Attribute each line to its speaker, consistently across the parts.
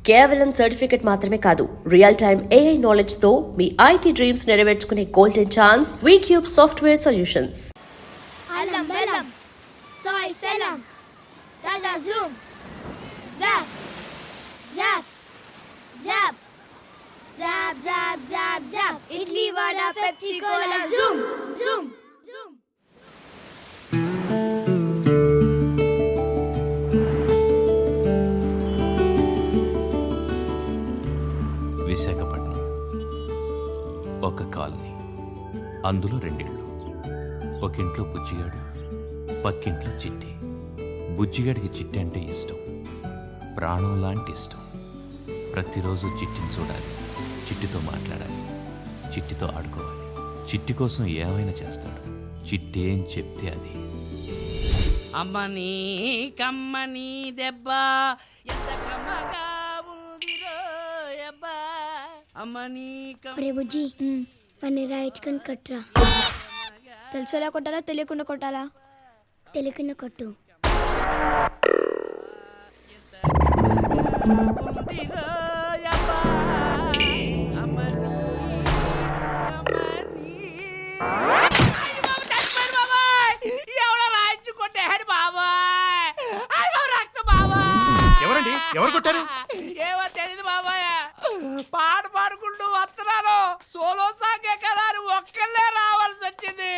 Speaker 1: కేవలం సర్టిఫికెట్ మాత్రమే కాదు, రియల్ టైమ్ AI నాలెడ్జ్ తో మీ IT డ్రీమ్స్ నెరవేర్చుకునే golden chance Vcube software solutions.
Speaker 2: Alam Belam, Soy Selam, Dada Zoom, Zap, Zap, Zap, Zap, Zap, Zap, Zap, Idli Vada Pepsi Cola, Zoom, Zoom, Zoom.
Speaker 3: Visakhapatnam ఒక colony, అందులో రెండిళ్ళు. ఒక ఇంట్లో బుజ్జిగాడు, పక్కింట్లో చిట్టి. బుజ్జిగాడికి చిట్టి అంటే ఇష్టం, ప్రాణం లాంటి ఇష్టం. ప్రతిరోజు చిట్టిని చూడాలి, చిట్టితో మాట్లాడాలి, చిట్టితో ఆడుకోవాలి. చిట్టి కోసం ఏమైనా చేస్తాడు. చిట్టి ఏం చెప్తే అది.
Speaker 4: అమ్మని కమ్మని దెబ్బ ఎంత కమ్మగా ఉందిరో అబ్బా. అమ్మని
Speaker 2: ఒరే బుజ్జి పని రాయించుకొని కొట్టురా. తెలిసేలా కొట్టాలా తెలియకుండా కొట్టాలా? తెలియకుండా కొట్టు.
Speaker 5: ఎవరండి? ఎవరు కొట్టారు?
Speaker 4: ఏమో తెలియదు బాబాయ్. పాట పాడుకుంటూ వస్తున్నాను. సోలో సాంగే కదా అని ఒక్కళ్ళే రావాల్సి వచ్చింది.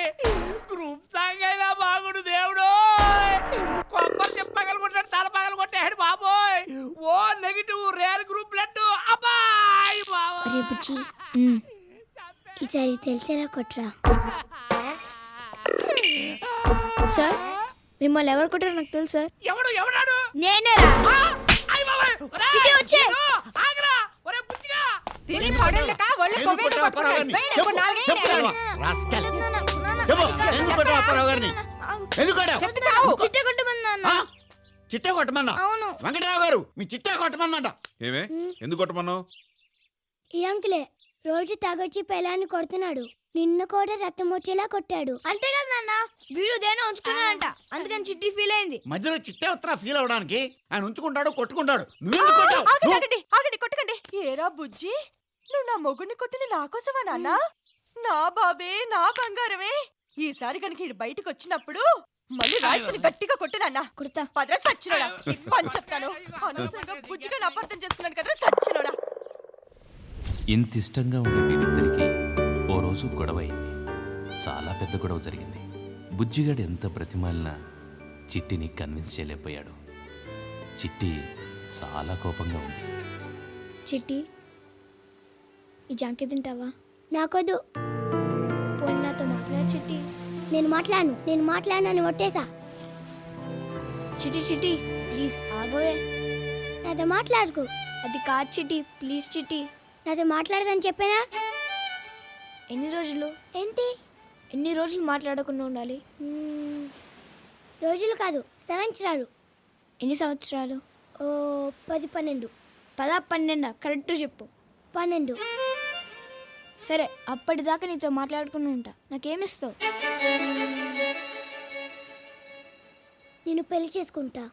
Speaker 4: గ్రూప్ సాంగ్ అయినా బాగుడు దేవుడు. కొబ్బరి చెప్ప పగలగొట్టాడు, తల పగలగొట్టాడు బాబోయ్. O negative rare group let అబ్బాయి బాబోయ్.
Speaker 2: ఒరే బుజ్జి ఈసారి తెలిసేలా కొట్టురా. సార్ మిమ్మల్ని ఎవరు కొట్టారో నాకు తెలుసు సార్.
Speaker 4: ఎవడు ఎవడాడు?
Speaker 2: నేనేరా.
Speaker 4: అయ్ బాబాయ్
Speaker 2: చిట్టి వచ్చే.
Speaker 4: ఆగరా ఒరే బుచ్చిగా.
Speaker 5: ఎందుకు కొట్టావు అప్పారావు గారిని? చెప్పు, చెప్పు రావా. రాస్కెల్. చెప్పు, ఎందుకు కొట్టావు అప్పారావు గారిని? ఎందుకు కొట్టావు?
Speaker 2: చిట్టి కొట్టమన్నాను.
Speaker 5: ఆ? చిట్టా కొట్టమన్నా?
Speaker 2: అవును.
Speaker 5: వెంకటరావు గారు మీ చిట్టా కొట్టమందంట.
Speaker 6: ఏమే ఎందుకు కొట్టమన్నావు?
Speaker 2: ఈ అంకులే రోజు తాగొచ్చి పెళ్ళాన్ని కొడుతున్నాడు. నిన్న కూడా రక్తం వచ్చేలా కొట్టాడు. అంతే కదా నాన్న, వీడు దేనో ఉంచుకున్నాడంట, అందుకని చిట్టి ఫీల్ అయింది.
Speaker 5: మధ్యలో చిట్టా ఉత్తరా ఫీల్ అవడానికి ఆయన ఉంచుకుంటాడు, కొట్టుకుంటాడు. నువ్వెందుకు కొట్టావు?
Speaker 7: ఆగండి కొట్టకండి. ఏరా బుజ్జి, నువ్వు నా మొగుడిని కొట్టింది నా కోసమా నాన్న? నా బాబే, నా బంగారమే. ఈసారి కనుక ఇటు బయటకు వచ్చినప్పుడు మళ్ళీ రాయిని గట్టిగా కొట్టు నాన్న.
Speaker 2: కుడతా.
Speaker 7: పదరా సచ్చినోడా, పని చెప్తాను. అనవసరంగా బుజ్జిగా అపార్థం చేసుకున్నాను కదా సచ్చినోడా.
Speaker 3: ఇంత ఇష్టంగా ఉండే వీరిద్దరికీ ఓ రోజు గొడవ అయింది. చాలా పెద్ద గొడవ జరిగింది. బుజ్జిగాడు ఎంత బ్రతిమాలినా చిట్టిని కన్విన్స్ చేయలేకపోయాడు. చిట్టి చాలా కోపంగా ఉంది.
Speaker 2: చిట్టి ఈ జాంకి తింటావా? నాకొద్దు. పోనీ నాతో మాట్లాడు చిట్టి. నేను మాట్లాడనని ఒట్టేసా. చిట్టి చిట్టి ప్లీజ్ ఆగోయే. నాతో మాట్లాడుకో. అది కాదు చిట్టి, ప్లీజ్ చిట్టి. నాతో మాట్లాడదని చెప్పానా? ఎన్ని రోజులు? ఏంటి ఎన్ని రోజులు మాట్లాడకుండా ఉండాలి? రోజులు కాదు, సంవత్సరాలు. ఎన్ని సంవత్సరాలు? ఓ 10-12. 10-12 కరెక్ట్ చెప్పు. 12. సరే, అప్పటిదాకా నీతో మాట్లాడుకుని ఉంటా. నాకేమిస్తావు? నేను పెళ్లి చేసుకుంటా.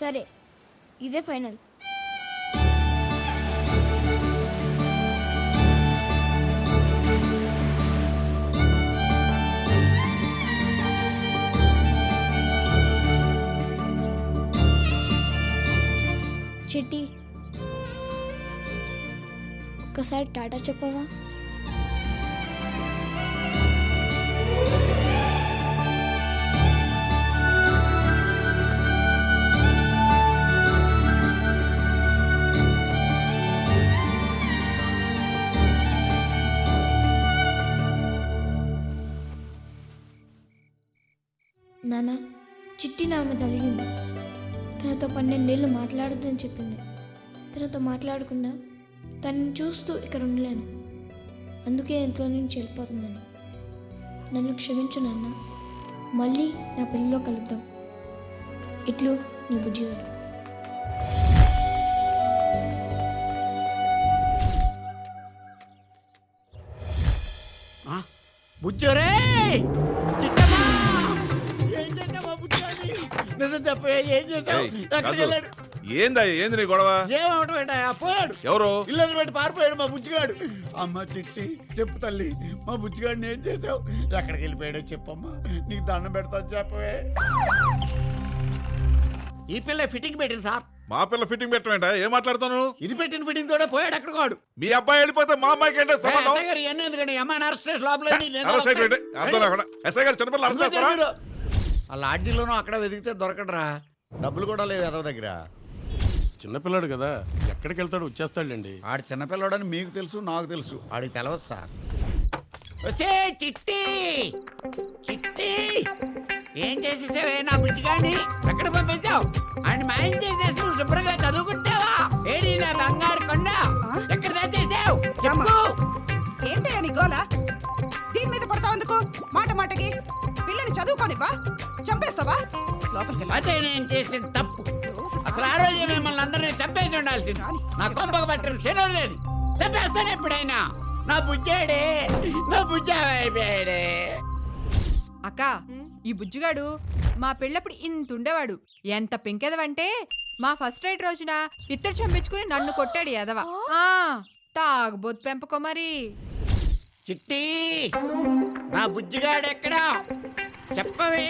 Speaker 2: సరే, ఇదే ఫైనల్. చిట్టి ఒక్కసారి టాటా చెప్పవా? నాన్న, చిట్టి నా మీద అలిగింది. తనతో 12 ఏళ్ళు మాట్లాడొద్దని చెప్పింది. తనతో మాట్లాడకుండా తనని చూస్తూ ఇక్కడ ఉండలేను. అందుకే ఇంట్లో నుంచి వెళ్ళిపోతున్నాను. నన్ను క్షమించు నాన్న. మళ్ళీ నా పెళ్ళిలో కలుద్దాం. ఇట్లు నీ బుజ్జిగాడు.
Speaker 5: బుజ్జోరే నిజం చెప్పే ఏం చేసావు?
Speaker 6: ఏంది నీ గొడవ?
Speaker 5: ఏమవటం ఏంటయ్యా, పోయాడు.
Speaker 6: ఎవరు?
Speaker 5: ఇల్లు వదిలిపెట్టి పారిపోయాడు మా బుజ్జిగాడు. అమ్మ చిట్టి చెప్పు తల్లి, మా బుజ్జిగాడిని ఏం చేసావు? ఎక్కడికి వెళ్ళిపోయాడో చెప్పమ్మా, నీకు దండం పెడతాను చెప్పవే. ఈ పిల్ల ఫిట్టింగ్ పెట్టింది సార్.
Speaker 6: మా పిల్ల ఫిట్టింగ్ పెట్టమేంట? ఏం మాట్లాడుతాను?
Speaker 5: ఇది పెట్టిన ఫిట్టింగ్ తోడే పోయాడు ఎక్కడికి వాడు.
Speaker 6: మీ అబ్బాయి వెళ్ళిపోతే మా అమ్మాయికి ఏంటో సంబంధం?
Speaker 5: ఎస్ఐ గారు ఇవన్నీ ఎందుకండి? అమ్మాయిని అరెస్ట్ చేసి లోపల వేయండి, నేను
Speaker 6: అరెస్ట్
Speaker 5: వస్తాను.
Speaker 6: ఏంటి? అర్థం లేకుండా ఎస్ఐ గారు చిన్నపిల్లలు అరెస్ట్ చేస్తారా?
Speaker 5: మీరు ఆ లాడ్జీలోనూ అక్కడ వెతికితే దొరకడరా, డబ్బులు కూడా లేదు అదో దగ్గర.
Speaker 8: చిన్నపిల్లాడు కదా, ఎక్కడికి వెళ్తాడు, వచ్చేస్తాడులేండి.
Speaker 5: ఆడు చిన్నపిల్లడని మీకు తెలుసు, నాకు తెలుసు, ఆడికి తెలవదు సార్. వచ్చే చిట్టి చిట్టి, ఏం చేసేసావే నా బుజ్జిగాడిని? ఎక్కడ పంపించావు? ఆయన మాయం చేసేసి నువ్వు శుభ్రంగా చదువుకుంటావా? ఏడి నా బంగారు కొండ, ఎక్కడ తెచ్చేసావు చెప్పు.
Speaker 7: ఏంటయ్యా నీ గోల? దీని మీద పడతావు ఎందుకు? మాట మాటకి పిల్లని చదువుకోనివ్వా? చంపేస్తావా? లోపలికి వెళ్ళు.
Speaker 5: అదే నేను చేసిన తప్పు. అసలు ఆ రోజే మిమ్మల్ని అందరినీ చంపేసి ఉండాల్సింది. నా కొంపక పట్టిన శనం లేదు, చంపేస్తాను ఎప్పుడైనా. నా బుజ్జాడే, నా బుజ్జాడే.
Speaker 9: అక్క, ఈ బుజ్జిగాడు మా పెళ్ళప్పుడు ఇంత ఉండేవాడు. ఎంత పెంకెదవంటే మా ఫస్ట్ రైడ్ రోజున ఇద్దరు చంపించుకుని నన్ను కొట్టాడు ఎదవ. తాగబోతు పెంపకో మరి.
Speaker 5: చిట్టి, నా బుజ్జిగాడెక్కడా చెప్పవే,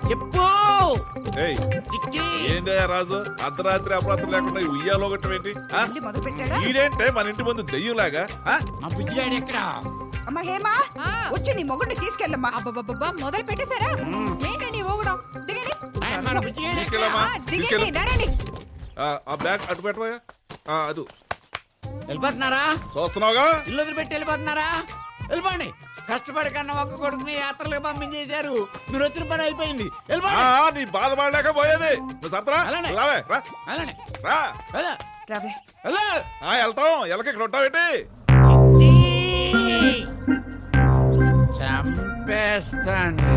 Speaker 5: చెప్పు.
Speaker 6: ఏయ్,
Speaker 5: చిట్టి,
Speaker 6: ఏంటయ్యా రాజు అర్ధరాత్రి అపరాత్రి లేకుండా ఈ ఉయ్యాలో ఒకటి ఏంటి?
Speaker 7: మళ్ళీ మొదలు పెట్టాడా?
Speaker 6: ఈడేంటే మన ఇంటి ముందు దెయ్యంలాగా?
Speaker 5: మా బుజ్జిగాడెక్కడా?
Speaker 7: అమ్మా హేమా, వచ్చి నీ మొగుడిని తీసుకెళ్ళమ్మా.
Speaker 9: అబ్బబ్బబ్బా, మొదలు పెట్టేశారా? ఏంటండి ఊగడం? దిగండి.
Speaker 5: మన బుజ్జిగాడు
Speaker 6: తీసుకెళ్ళమ్మా,
Speaker 9: దిగండి,
Speaker 6: తీసుకెళ్ళు.
Speaker 9: నడండి.
Speaker 6: ఆ బ్యాగ్ అటు పెట్టవా? అదు
Speaker 5: వెళ్ళిపోతున్నారా?
Speaker 6: చూస్తున్నావుగా?
Speaker 5: ఇల్లు వదిలిపెట్టి వెళ్ళిపోతున్నారా? వెళ్ళిపోండి. కష్టపడి కన్నా ఒక్క కొడుకుని యాత్రలకు పంపించేశారు. మీరు వచ్చిన పని అయిపోయింది. వెళ్ళిపోండి.
Speaker 6: నీ బాధపడలేక పోయేది. నువ్వు సత్రా
Speaker 5: అలానే.
Speaker 6: రావే రా
Speaker 5: వెళ్ళండి.
Speaker 6: రా.
Speaker 5: వెళ్ళు.
Speaker 7: రావే.
Speaker 5: వెళ్ళు.
Speaker 6: వెళ్తాం. ఎలకి ఇక్కడ ఉంటావేంటి?
Speaker 5: చంపేస్తాను.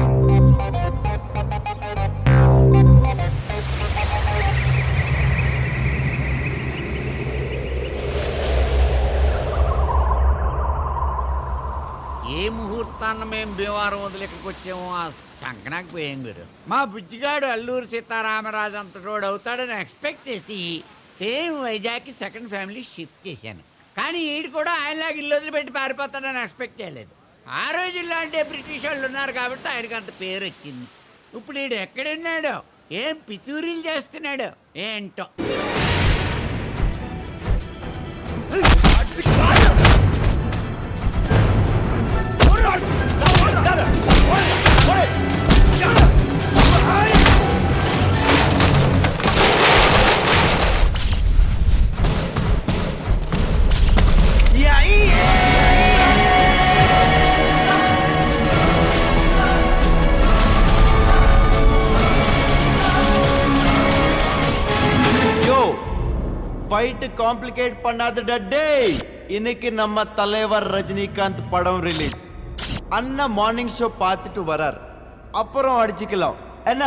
Speaker 5: ఏ ముహూర్తాన్ని మేము భీమవరం వదిలి ఇక్కడికి వచ్చామో ఆ సంకనాకి పోయాం గురు. మా బుజ్జిగాడు అల్లూరు సీతారామరాజు అంతటోడు అవుతాడని ఎక్స్పెక్ట్ చేసి సేమ్ వైజాగ్కి సెకండ్ ఫ్యామిలీ షిఫ్ట్ చేశాను. కానీ ఈడు కూడా ఆయనలాగా ఇల్లు వదిలిపెట్టి పారిపోతాడని ఎక్స్పెక్ట్ చేయలేదు. ఆ రోజుల్లో అంటే బ్రిటిష్ వాళ్ళు ఉన్నారు కాబట్టి ఆయనకి అంత పేరు వచ్చింది. ఇప్పుడు ఈడు ఎక్కడున్నాడో, ఏం పితూరీలు చేస్తున్నాడో ఏంటో.
Speaker 10: ஃபைட் காம்ப்ளிகேட் பண்ணாத டே. இன்னைக்கு நம்ம தலைவர் ரஜினிகாந்த் படம் ரிலீஸ். அண்ணா மார்னிங் ஷோ பார்த்துட்டு வரார், அப்புறம் அடிச்சுக்கலாம் என்ன?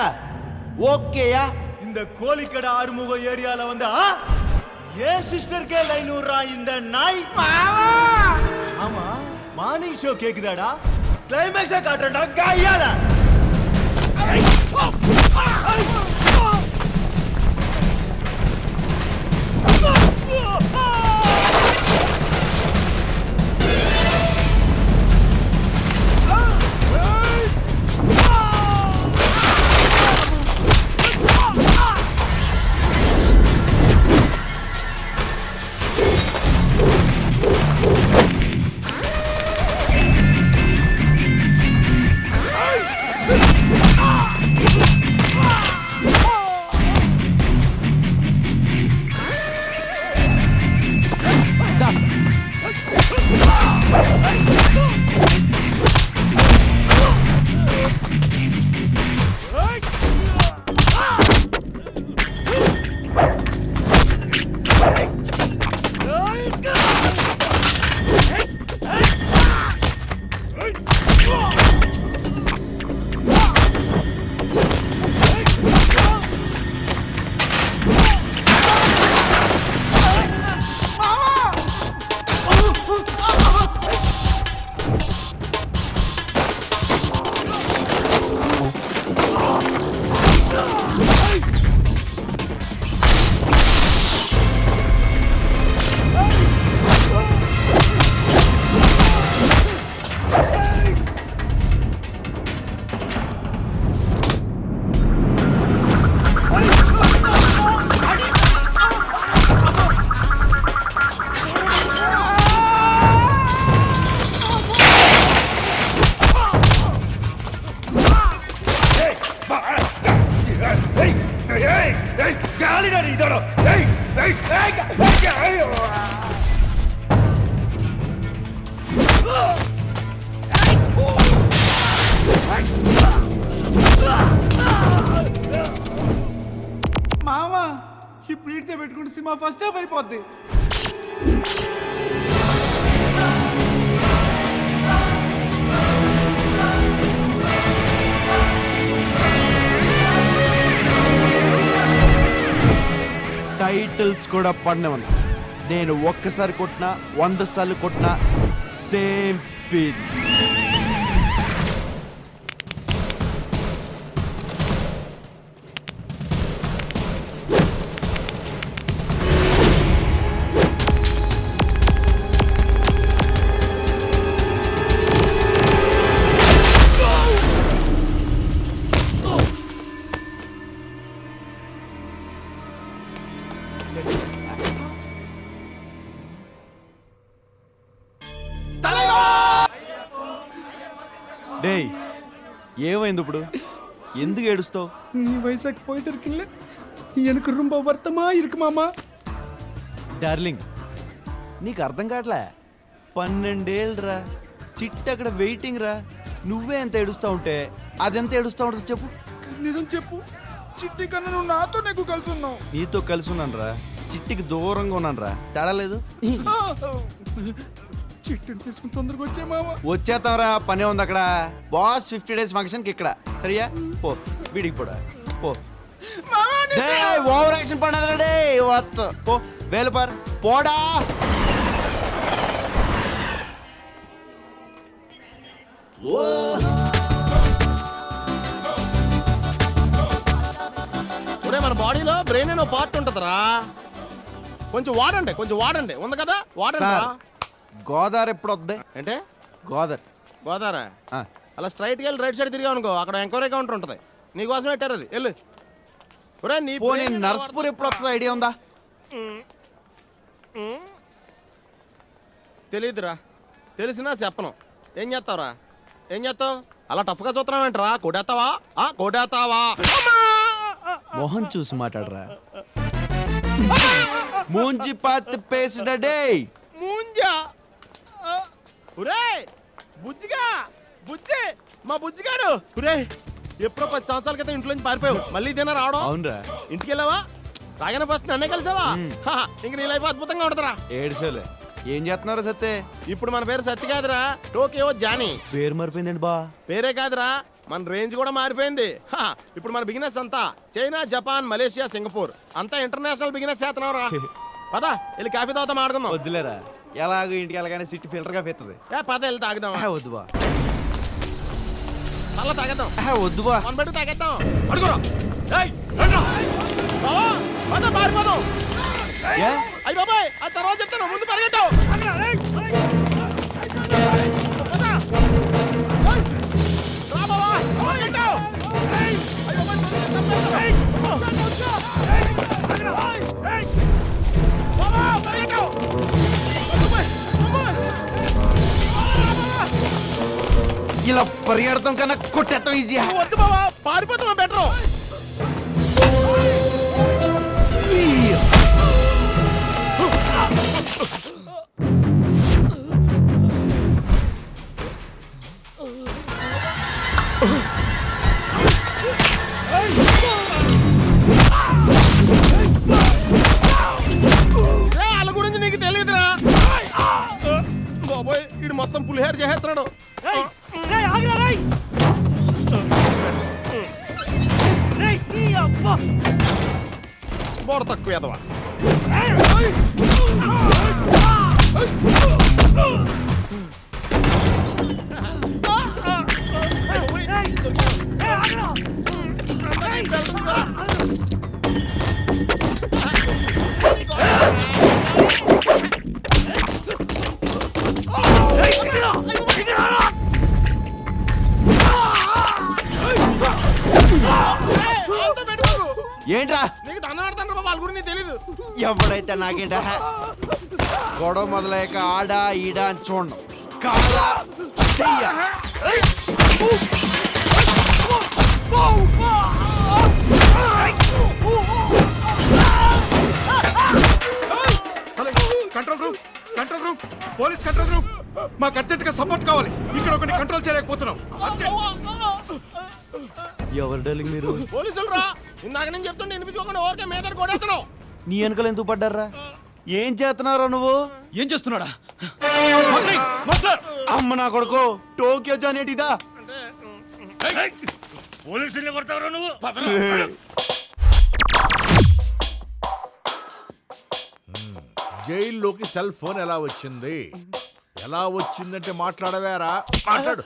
Speaker 10: ஓகேயா? இந்த கோழிக்கடை ஆறுமுக ஏரியால வந்து ஏன் சிஸ்டர்க்கே லைன் விடுறான் இந்த நாய். ஆமா, மார்னிங் ஷோ கேக்குதாடா? கிளைமேக்ஸா காட்டுறா கையால. మామ ఇప్పుడు ఈడితే పెట్టుకుంటే సినిమా ఫస్ట్ హాఫ్ అయిపోద్ది. టైటిల్స్ కూడా పడినవను. నేను ఒక్కసారి కొట్టినా 100 సార్లు కొట్టినా సేమ్ ఫీల్. டேய் ஏன் ఇప్పుడు ఎందుకు ఏడుస్తావు?
Speaker 8: நீ வயசாக்கு போயிட்டு இருக்குல்ல எனக்கு ரொம்ப வருத்தமா இருக்கு மாமா.
Speaker 10: డార్లింగ్ నీకు అర్థం కావట్లే, 12 ఏళ్ళరా, చిట్టి అక్కడ వెయిటింగ్ రా. నువ్వే ఎంత ఏడుస్తా ఉంటే అదెంత ఏడుస్తా ఉంటుంది చెప్పు.
Speaker 8: నిజం చెప్పు, చిట్టి కన్నా నువ్వు నాతో నీకు కలిసి ఉన్నావు.
Speaker 10: నీతో కలిసి ఉన్నాను రా, చిట్టికి దూరంగా ఉన్నాను రా. తేడాలేదు.
Speaker 8: చిట్టిని తీసుకుని తొందరగా వచ్చే మామ.
Speaker 10: వచ్చేస్తాం రా, పనే ఉంది అక్కడ. బాస్ 50 డేస్ ఫంక్షన్కి ఇక్కడ. సరియా పో, వీడికి పోడా పో. ఓవర్ యాక్షన్ పడదు డే పో, వేలు పార్ పోడా.
Speaker 8: మన బాడీలో బ్రెయిన్ అనే పార్ట్ ఉంటదిరా, కొంచెం వాడండి ఉంది కదా, వాడండి.
Speaker 10: గోదావరి ఎప్పుడు వద్దే
Speaker 8: అంటే
Speaker 10: గోదావరి
Speaker 8: అలా స్ట్రైట్ గా రైట్ సైడ్ తిరిగా అనుకో, అక్కడ ఎంక్వైరీ కౌంటర్ ఉంటది. నీకోసం పెట్టారు అది, వెళ్ళు.
Speaker 10: నర్స్పూర్ ఎప్పుడు వస్తుంది ఐడియా ఉందా?
Speaker 8: తెలీదురా, తెలిసినా చెప్పను. ఏం చేస్తావు అలా టఫ్గా చూస్తున్నావేంట్రా? కొడేస్తావా?
Speaker 10: మొహం చూసి మాట్లాడరా. మూంజి పాతి పేసిడే
Speaker 8: మూంజా. బుజ్జి మా బుజ్జిగాడు. ఎప్పుడో 10 సంవత్సరాల క్రితం ఇంట్లో నుంచి పారిపోయావు, మళ్ళీ ఇదేనా రావడం?
Speaker 10: అవునరా.
Speaker 8: ఇంటికి వెళ్ళావా? రాగానే ఫస్ట్ నన్నే కలిసావా? ఇంక నీ లైఫ్ అద్భుతంగా ఉంటదిరా.
Speaker 10: ఏడుసోలే. ఏం చేస్తున్నారా సత్తే?
Speaker 8: ఇప్పుడు మన పేరు సత్తి కాదురా, టోకియో జానీ.
Speaker 10: పేరు మారిపోయిందండి బా.
Speaker 8: పేరే కాదురా, మన రేంజ్ కూడా మారిపోయింది. ఇప్పుడు మన బిజినెస్ అంతా చైనా, జపాన్, మలేషియా, సింగపూర్ అంతా ఇంటర్నేషనల్ బిజినెస్ చేస్తున్నావురా. పదా వెళ్ళి కాఫీ తాగుతా మాట్లాడుకుందాం.
Speaker 10: వద్దులేరా, ఎలాగో ఇంటికి వెళ్ళగానే సిట్టి ఫిల్టర్ గా పెత్తది.
Speaker 8: పద వెళ్ళి తాగుదాం.
Speaker 10: వద్దు బా,
Speaker 8: అలా తాగేద్దాం.
Speaker 10: వద్దు బా,
Speaker 8: మన బట్టి తాగేద్దాం. అడుగురా పారిపోదాం. అయ్యి బాబాయ్, ఆ తర్వాత చెప్తాను, ముందు పరిగెట్టావు.
Speaker 10: ఇలా పరిగెడతాం కన్నా కొట్టేస్తాం ఈజీ.
Speaker 8: వద్దు బాబా, పారిపోతామా బెటర్. వాళ్ళ గురించి నీకు తెలియదురా బాబోయ్, వీడు మొత్తం పులిహేర చేసేస్తున్నాడు. బోడ తక్కువ ఎదవా.
Speaker 10: ఏంట్రా
Speaker 8: నీకు దండ వాళ్ళ గురించి తెలీదు.
Speaker 10: ఎవడైతే నాకేంట గొడవ మొదలయ్యాక ఆడా ఈడా అని చూడడం కాదా చెయ్య.
Speaker 8: మాకు అర్జెంట్ గా సపోర్ట్ కావాలి. ఇక్కడ ఒకటి కంట్రోల్ చేయలేకపోతున్నాం.
Speaker 10: ఎవరు డార్లింగ్ మీరు?
Speaker 8: పోలీసులు రా. ఇందాక నేను చెప్తుంటే వినిపించుకోకుండా ఓరికే మీద కొడేస్తున్నావు.
Speaker 10: నీ వెనకలు ఎందుకు పడ్డారా? ఏం చేస్తున్నారా నువ్వు?
Speaker 3: ఏం చేస్తున్నాడా?
Speaker 10: అమ్మ నా కొడుకు, టోక్యో జానేటిదా?
Speaker 4: పోలీసుల్ని కొడతావు నువ్వు?
Speaker 6: జైల్లోకి సెల్ ఫోన్ ఎలా వచ్చింది? ఎలా వచ్చిందంటే మాట్లాడవేరా? మాట్లాడు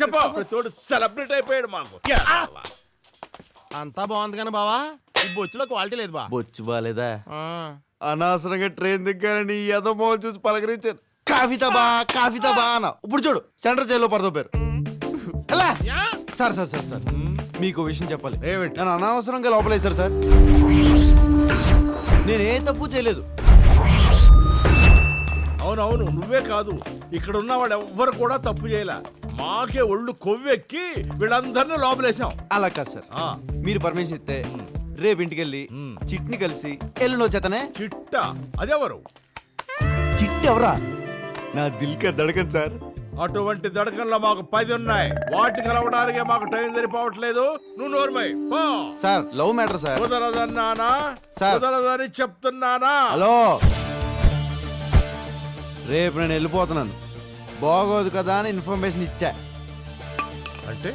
Speaker 6: చెప్పు. తోడు సెలబ్రేట్ అయిపోయాడు మాకు.
Speaker 8: అంతా బాగుంది కానీ బావా, ఈ బొచ్చులో క్వాలిటీ లేదు బా.
Speaker 10: బొచ్చు బాలేదా? అనవసరంగా ట్రైన్ దిగ్గానని ఏదో మోహన్ చూసి పలకరించాను. కాఫీతాబా కాఫీతాబా అన్న. ఇప్పుడు చూడు, సెంట్రల్ జైల్లో పడతావు పేరు. సార్ సార్ సార్ సార్ మీకు విషయం చెప్పాలి.
Speaker 6: ఏమిటి?
Speaker 10: నన్ను అనవసరంగా లోపలేశారు సార్. నేనే తప్పు చేయలేదు.
Speaker 6: అవునవును, నువ్వే కాదు, ఇక్కడ ఉన్న వాడు ఎవ్వరు కూడా తప్పు చేయలే. మాకే ఒళ్ళు కొవ్వెక్కి వీళ్ళందరినీ లోపలేసాం.
Speaker 10: అలా కాదు సార్, మీరు పర్మిషన్ ఇస్తే రేపు ఇంటికి వెళ్ళి చిట్ని కలిసి ఎల్లుండి వచ్చేతనే.
Speaker 6: చిట్ట అదెవరు?
Speaker 10: చిట్టి ఎవరా? నా దిల్కా దడకన్ సార్.
Speaker 6: అటువంటి దడకల్లో మాకు 10 ఉన్నాయి. వాటి కలవడానికే మాకు టైం సరిపోవట్లేదు. నువ్వు నోర్మై పో.
Speaker 10: Sir love matter sir.
Speaker 6: కుదరదన్నానా?
Speaker 10: సార్.
Speaker 6: కుదరదని చెప్తున్నానా?
Speaker 10: హలో, రేపు నేను వెళ్ళిపోతున్నాను. బాగోదు కదా అని ఇన్ఫర్మేషన్ ఇచ్చా.
Speaker 6: అంటే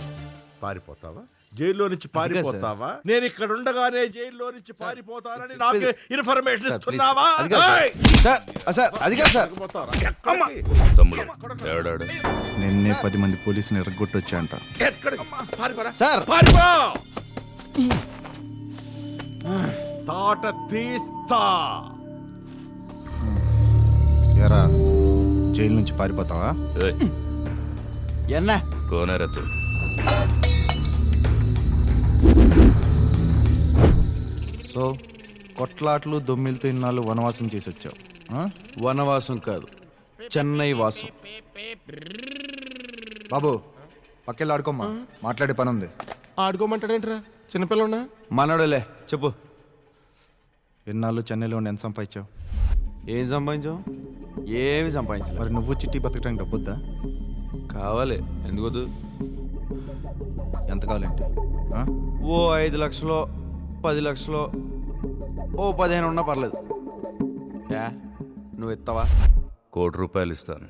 Speaker 6: పారిపోతావా? జైల్లో నుంచి పారిపోతావా? నేను ఇక్కడ ఉండగానే జైల్లో నుంచి పారిపోతానని నాకు ఇన్ఫర్మేషన్ ఇస్తున్నావా?
Speaker 10: అది కాదు సార్.
Speaker 3: తమ్ముడు ఏడాడు?
Speaker 11: నిన్నే 10 మంది పోలీసుని ఎరగొట్టొచ్చా అంట.
Speaker 10: సార్
Speaker 6: పారిపో. తాట తీస్తా.
Speaker 11: ఎరా, జైలు నుంచి పారిపోతావా?
Speaker 10: ఎన్నా
Speaker 3: కోనరతు
Speaker 11: సో కొట్లాట్లు దొమ్మిలతో ఇన్నాళ్ళు వనవాసం చేసి వచ్చావు.
Speaker 10: వనవాసం కాదు, చెన్నై వాసం.
Speaker 11: బాబు పక్కెళ్ళి ఆడుకోమ్మా, మాట్లాడే పని ఉంది.
Speaker 8: ఆడుకోమంటాడేంట్రా, చిన్నపిల్లన్నా?
Speaker 10: మనోడలే చెప్పు.
Speaker 11: ఎన్నాళ్ళు చెన్నైలో ఉండి ఎంత సంపాదించావు?
Speaker 10: ఏం సంపాదించావు? ఏమి సంపాదించలేదు.
Speaker 11: మరి నువ్వు చిట్టి బతకడానికి డబ్బొద్దా?
Speaker 10: కావాలి. ఎందుకొద్దు?
Speaker 11: ఎంత కావాలంటే?
Speaker 10: ఓ 5 లక్షలో 10 లక్షలో ఓ 15 ఉన్నా పర్లేదు. నువ్వు ఇస్తావా?
Speaker 3: ₹1,00,00,000 ఇస్తాను.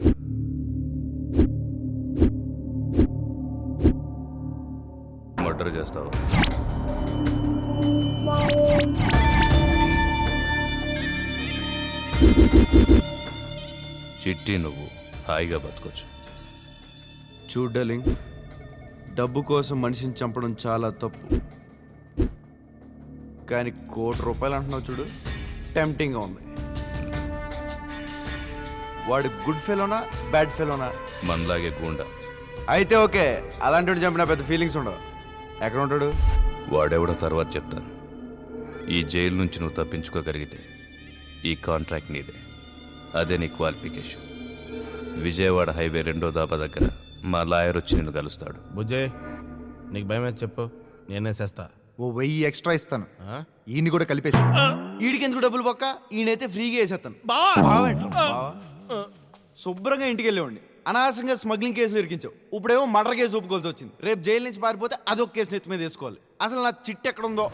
Speaker 3: మర్డర్ చేస్తావా? చిట్టి నువ్వు హాయిగా బతకొచ్చు.
Speaker 10: చూడు డార్లింగ్, డబ్బు కోసం మనిషిని చంపడం చాలా తప్పు. కానీ ₹1,00,00,000 అంటున్నావు చూడు, టెంప్టింగ్గా ఉంది. వాడు గుడ్ ఫెలోనా బ్యాడ్ ఫెలోనా?
Speaker 3: మనలాగే గూండా.
Speaker 10: అయితే ఓకే, అలాంటి చంపిన పెద్ద ఫీలింగ్స్ ఉండవు. ఎక్కడ ఉంటాడు?
Speaker 3: వాడెవడో తర్వాత చెప్తాను. ఈ జైలు నుంచి నువ్వు తప్పించుకోగలిగితే ఈ కాంట్రాక్ట్ నీదే. అదే నీ క్వాలిఫికేషన్. విజయవాడ హైవే 2వ దాబా దగ్గర మా లాయర్ వచ్చి నిన్ను కలుస్తాడు.
Speaker 8: బుజ్జే, నీకు భయం అయితే చెప్పు, నేనే చేస్తా.
Speaker 11: ఓ 1000 ఎక్స్ట్రా ఇస్తాను. ఈయన్ని కూడా కలిపేసి.
Speaker 10: వీడికి ఎందుకు డబ్బులు పక్క? ఈయనైతే ఫ్రీగా వేసేస్తాను. శుభ్రంగా ఇంటికి వెళ్ళేవాడిని. అనవసరంగా స్మగ్లింగ్ కేసులు ఇరికించావు. ఇప్పుడేమో మర్డర్ కేసు ఒప్పుకోవాల్సి వచ్చింది. రేపు జైలు నుంచి పారిపోతే అదొక కేసు నెత్తి మీద వేసుకోవాలి. అసలు నా చిట్టి ఎక్కడ ఉందో.